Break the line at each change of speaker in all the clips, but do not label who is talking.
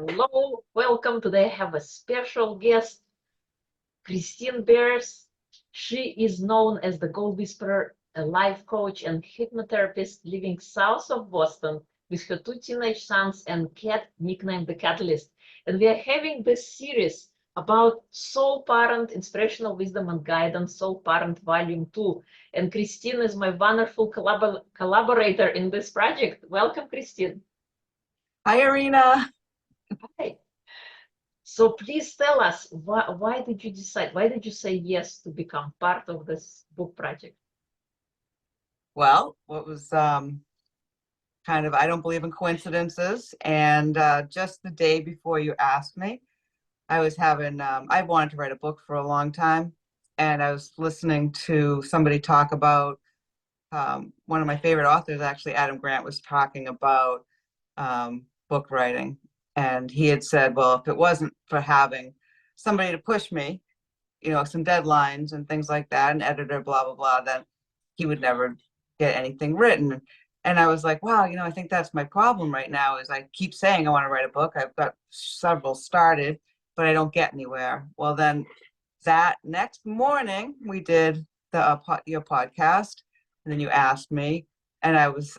Hello, welcome. Today I have a special guest, Christine Bearse. She is known as the Goal Whisperer, a life coach and hypnotherapist living south of Boston with her two teenage sons and cat nicknamed the Catalyst. And we are having this series about Soul Parent, Inspirational Wisdom and Guidance, Soul Parent Volume 2. And Christine is my wonderful collaborator in this project. Welcome, Christine.
Hi, Irina.
Hi. So please tell us, why did you decide, why did you say yes to become part of this book project?
Well, what was I don't believe in coincidences. And just the day before you asked me, I was having, I wanted to write a book for a long time. And I was listening to somebody talk about one of my favorite authors, actually, Adam Grant, was talking about book writing. And he had said, well, if it wasn't for having somebody to push me, some deadlines and things like that, an editor, blah, blah, blah, then he would never get anything written. And I was like, wow, I think that's my problem right now is I keep saying I want to write a book. I've got several started, but I don't get anywhere. Well, then that next morning we did your podcast, and then you asked me, and I was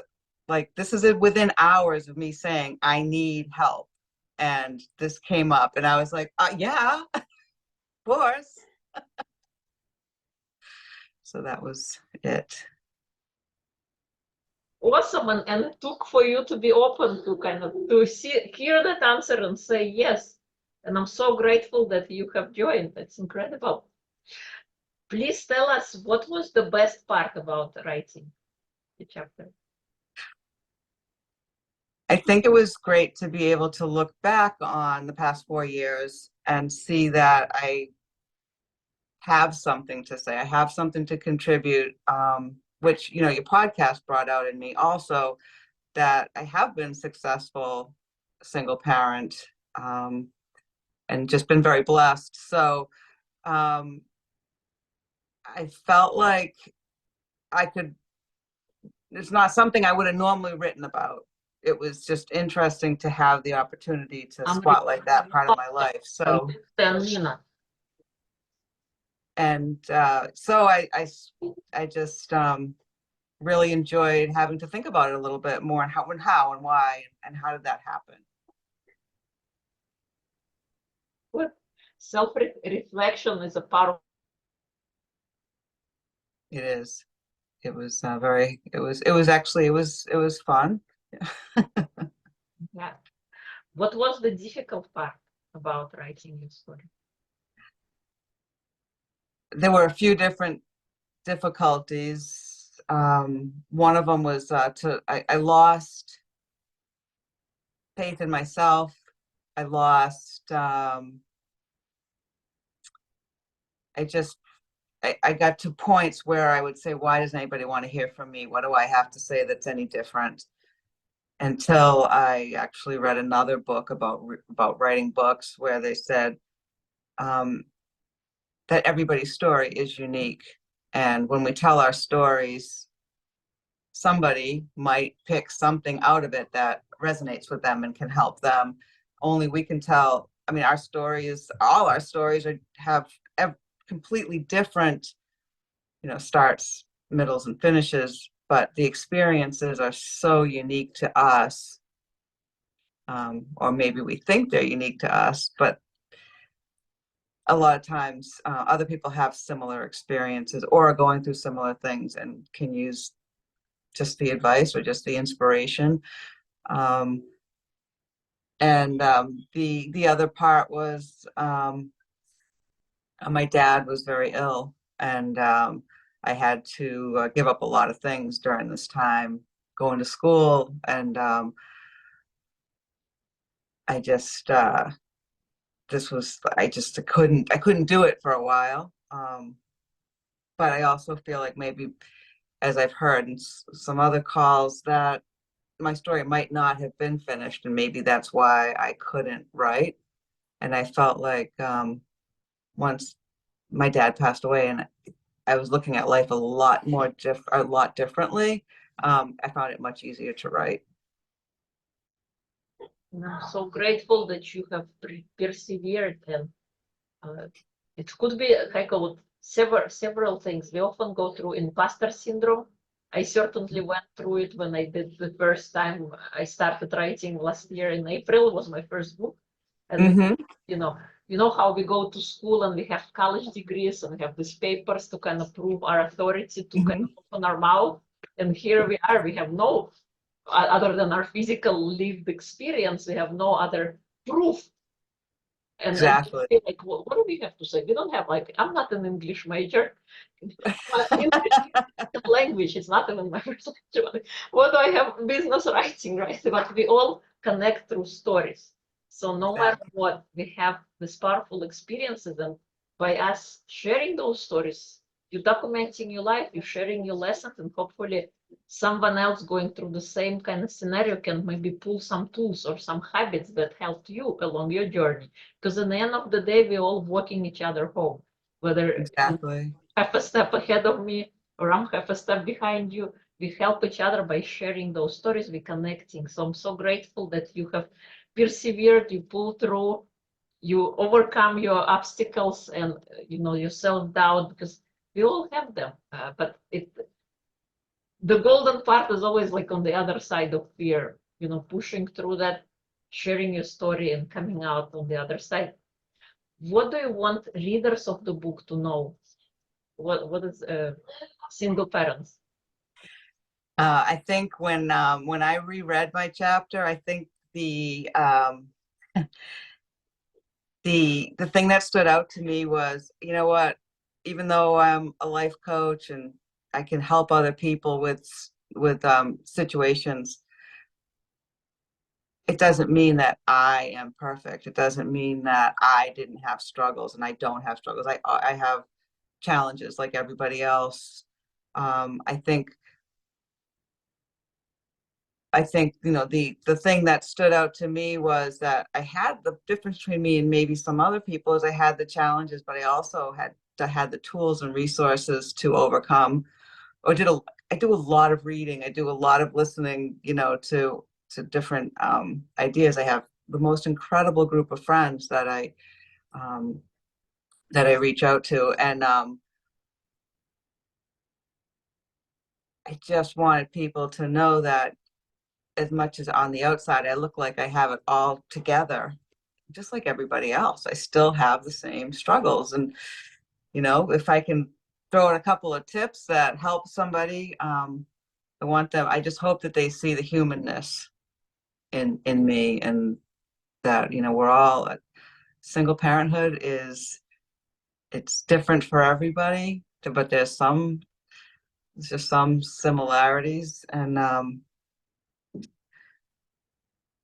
like, this is it within hours of me saying I need help. And this came up, and I was like, yeah, of course. So that was it.
Awesome, and it took for you to be open to kind of to hear that answer and say yes. And I'm so grateful that you have joined. That's incredible. Please tell us what was the best part about writing the chapter?
I think it was great to be able to look back on the past 4 years and see that I have something to say. I have something to contribute, which, your podcast brought out in me also, that I have been successful single parent, and just been very blessed. So I felt like it's not something I would have normally written about. It was just interesting to have the opportunity to spotlight that part of my life. So, and so I just really enjoyed having to think about it a little bit more, and how and why and how did that happen.
Self-reflection is a powerful.
It is. It was it was fun.
Yeah. What was the difficult part about writing your story?
There were a few different difficulties. One of them was I lost faith in myself. I lost. I got to points where I would say, why doesn't anybody want to hear from me? What do I have to say that's any different? Until I actually read another book about writing books, where they said that everybody's story is unique. And when we tell our stories, somebody might pick something out of it that resonates with them and can help them. Only we can tell. I mean, all our stories have completely different, starts, middles, and finishes, but the experiences are so unique to us. Or maybe we think they're unique to us, but a lot of times other people have similar experiences or are going through similar things and can use just the advice or just the inspiration. The other part was my dad was very ill, and I had to give up a lot of things during this time, going to school, and I just I couldn't do it for a while. But I also feel like maybe, as I've heard in some other calls, that my story might not have been finished, and maybe that's why I couldn't write. And I felt like once my dad passed away and I was looking at life a lot differently, I found it much easier to write.
And I'm so grateful that you have persevered, and it could be like several things. We often go through imposter syndrome. I certainly went through it when I did the first time. I started writing last year in April. It was my first book, and
Mm-hmm.
you know, you know how we go to school and we have college degrees and we have these papers to kind of prove our authority, to kind
Mm-hmm.
of open our mouth. And here we are. We have no other than our physical lived experience. We have no other proof. And
Exactly.
like, what do we have to say? We don't have, like, I'm not an English major. English is a language. It's not even my first language. What do I have? Business writing, right? But we all connect through stories. So no matter
Exactly.
what, we have these powerful experiences, and by us sharing those stories, you're documenting your life, you're sharing your lessons, and hopefully someone else going through the same kind of scenario can maybe pull some tools or some habits that helped you along your journey. Because at the end of the day, we're all walking each other home, whether you
Exactly.
half a step ahead of me or I'm half a step behind you. We help each other by sharing those stories, we connecting. So I'm so grateful that you have persevered, you pull through, you overcome your obstacles and your self-doubt, because we all have them. But the golden part is always like on the other side of fear, pushing through that, sharing your story and coming out on the other side. What do you want readers of the book to know? What is single parents?
I think when I reread my chapter, I think the thing that stood out to me was, you know what, even though I'm a life coach and I can help other people with situations, it doesn't mean that I am perfect. It doesn't mean that I didn't have struggles and I don't have struggles. I have challenges like everybody else. I think the thing that stood out to me was that I had the difference between me and maybe some other people is I had the challenges, but I also had the tools and resources to overcome. Or I do a lot of reading. I do a lot of listening, to different ideas. I have the most incredible group of friends um, that I reach out to, and I just wanted people to know that as much as on the outside I look like I have it all together, just like everybody else, I still have the same struggles. And, if I can throw in a couple of tips that help somebody, I just hope that they see the humanness in me, and that, we're all single parenthood it's different for everybody, but there's just some similarities. And I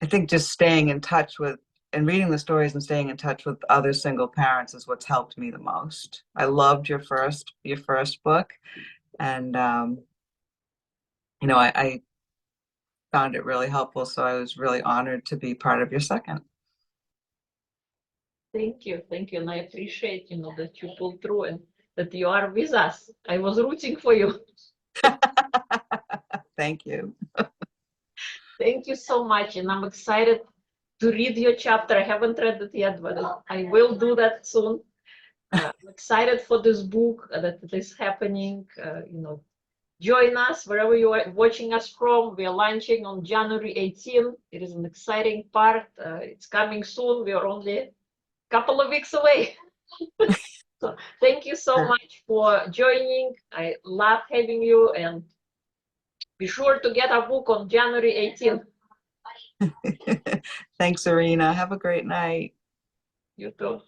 think just staying in touch with and reading the stories and staying in touch with other single parents is what's helped me the most. I loved your first book, and I found it really helpful. So I was really honored to be part of your second.
Thank you, and I appreciate that you pulled through and that you are with us. I was rooting for you.
Thank you.
Thank you so much, and I'm excited to read your chapter. I haven't read it yet, but I will do that soon. I'm excited for this book that it is happening. Join us wherever you are watching us from. We are launching on January 18th. It is an exciting part. It's coming soon. We are only a couple of weeks away. So thank you so much for joining. I love having you, and be sure to get our book on January 18th.
Thanks, Arena. Have a great night.
You too.